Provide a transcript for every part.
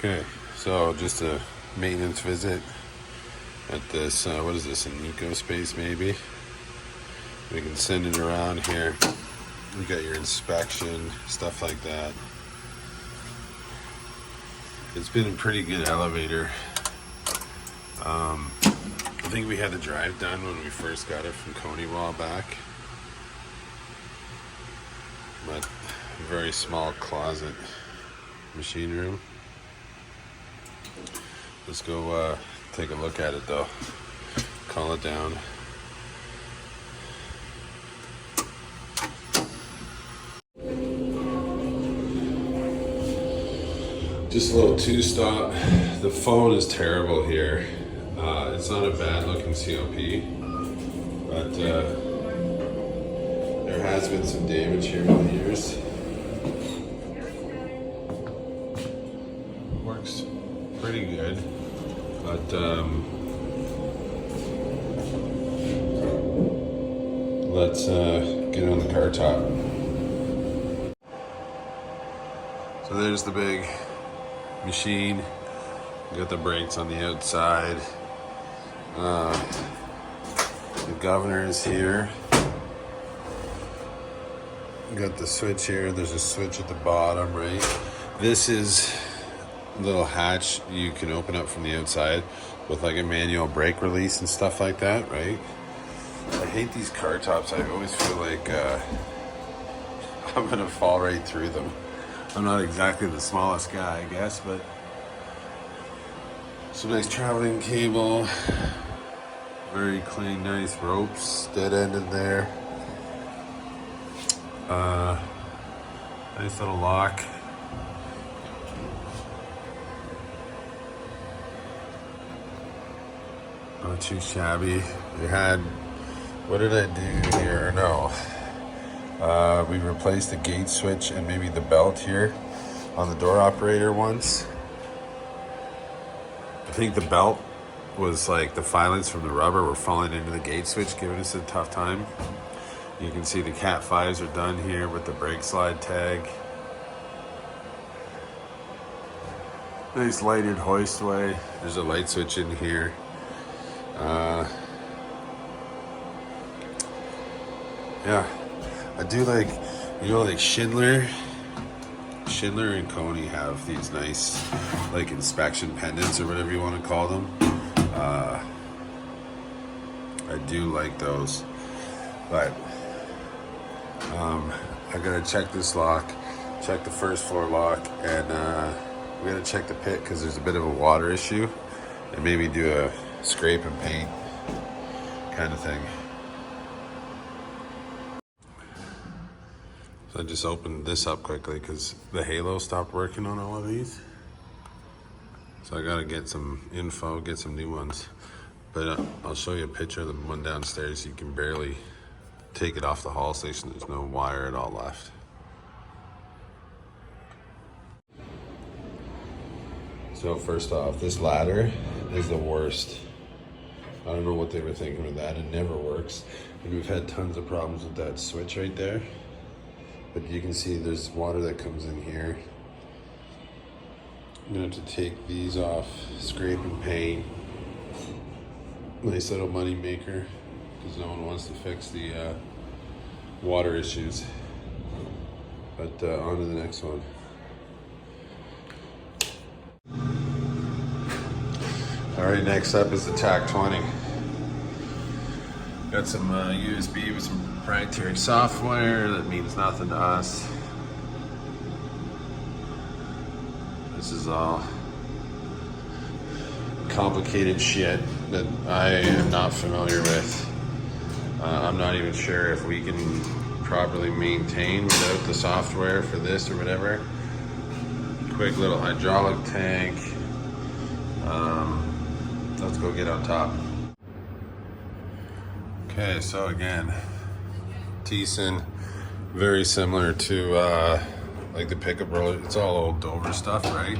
Okay, so just a maintenance visit at this, what is this, an eco space maybe? We can send it around here. You got your inspection, stuff like that. It's been a pretty good elevator. I think we had the drive done when we first got it from Coney a while back. But very small closet machine room. Let's go take a look at it though. Call it down. Just a little two-stop. The phone is terrible here. It's not a bad looking COP, but there has been some damage here over the years. Works pretty good, but let's get on the car top. So there's the big machine. You got the brakes on the outside. The governor is here. You got the switch here. There's a switch at the bottom, right? This is a little hatch you can open up from the outside with like a manual brake release and stuff like that, right? I hate these car tops. I always feel like I'm gonna fall right through them. I'm not exactly the smallest guy, I guess, but some nice traveling cable, very clean, nice ropes, dead end in there. Nice little lock. Not too shabby. We had, what did I do here? No. We replaced the gate switch and maybe the belt here on the door operator once. I think the belt was like the filings from the rubber were falling into the gate switch, giving us a tough time. You can see the Cat 5s are done here with the brake slide tag. Nice lighted Hoistway. There's a light switch in here. Yeah, I do like, you know, like Schindler and Coney have these nice like inspection pendants or whatever you want to call them. I do like those, but I gotta check this lock, check the first floor lock, and we gotta check the pit because there's a bit of a water issue, and maybe do a scrape and paint kind of thing. So I just opened this up quickly because the halo stopped working on all of these. So I gotta get some info, get some new ones. But I'll show you a picture of the one downstairs. You can barely take it off the haul station. There's no wire at all left. So first off, this ladder is the worst. I don't know what they were thinking with that. It never works. And we've had tons of problems with that switch right there. But you can see there's water that comes in here. I'm gonna have to take these off, scrape and paint. Nice little money maker, because no one wants to fix the water issues. But on to the next one. All right, next up is the TAC 20. Got some USB with some proprietary software that means nothing to us. This is all complicated shit that I am not familiar with. I'm not even sure if we can properly maintain without the software for this or whatever. Quick little hydraulic tank. Let's go get on top. Okay, so again, Thiessen, very similar to like the pickup roller. It's all old Dover stuff, right?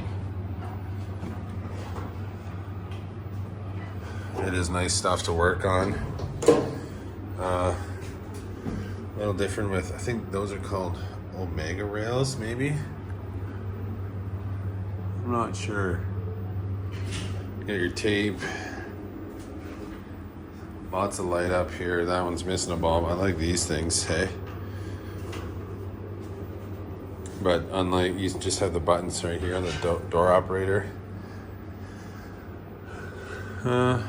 It is nice stuff to work on. A little different with, I think those are called Omega rails, maybe. I'm not sure. Got your tape. Lots of light up here. That one's missing a bulb. I like these things, hey? But unlike, you just have the buttons right here on the door operator. Again,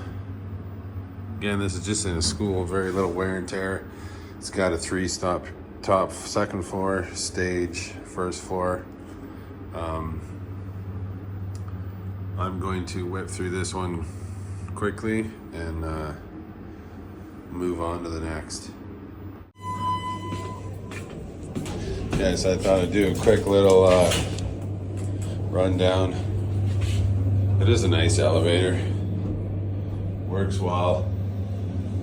this is just in a school, very little wear and tear. It's got a 3-stop top, second floor, stage, first floor. I'm going to whip through this one quickly and move on to the next. Yes, I thought I'd do a quick little rundown. It is a nice elevator. Works well.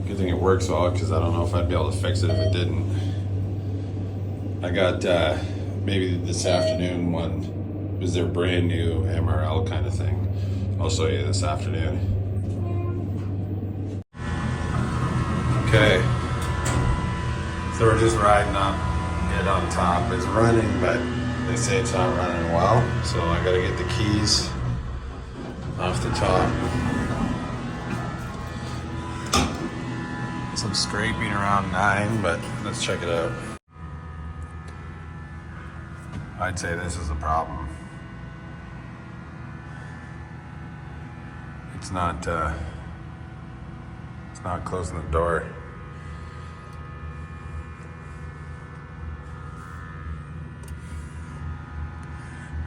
Good thing it works well, because I don't know if I'd be able to fix it if it didn't. I got maybe this afternoon one was their brand new MRL kind of thing. I'll show you this afternoon. Okay, so we're just riding up it on top. It's running, but they say it's not running well, so I gotta get the keys off the top. Some scraping around 9, but let's check it out. I'd say this is a problem. It's not closing the door.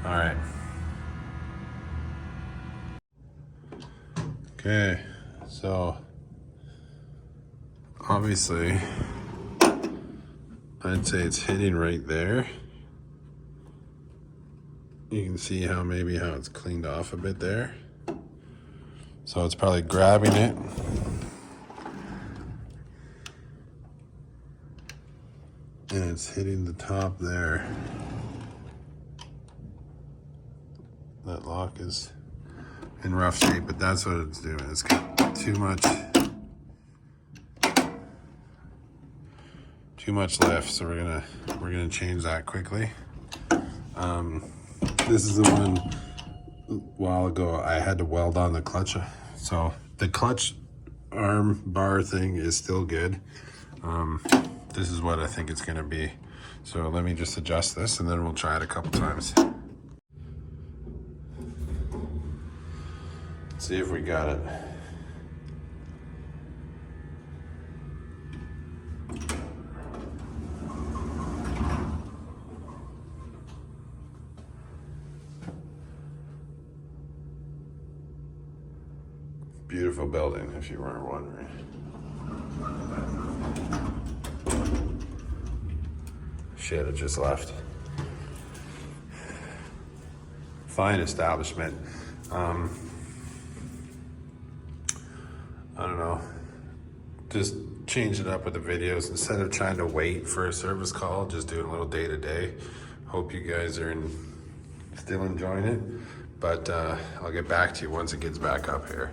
All right. Okay, so obviously I'd say it's hitting right there. You can see how it's cleaned off a bit there. So it's probably grabbing it. And it's hitting the top there. That lock is in rough shape, but that's what it's doing. It's got too much lift, so we're gonna change that quickly. This is the one a while ago I had to weld on the clutch. So the clutch arm bar thing is still good. This is what I think it's gonna be. So let me just adjust this and then we'll try it a couple times. Let's see if we got it. Beautiful building, if you weren't wondering. Shit, it just left. Fine establishment. I don't know. Just change it up with the videos. Instead of trying to wait for a service call, just doing a little day to day. Hope you guys are still enjoying it. But I'll get back to you once it gets back up here.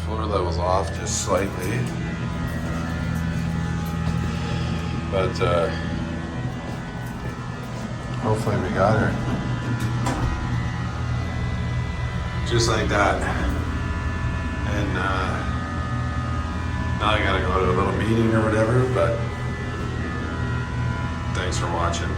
Floor level's off just slightly, but hopefully we got her. Just like that. And now I gotta go to a little meeting or whatever, but thanks for watching.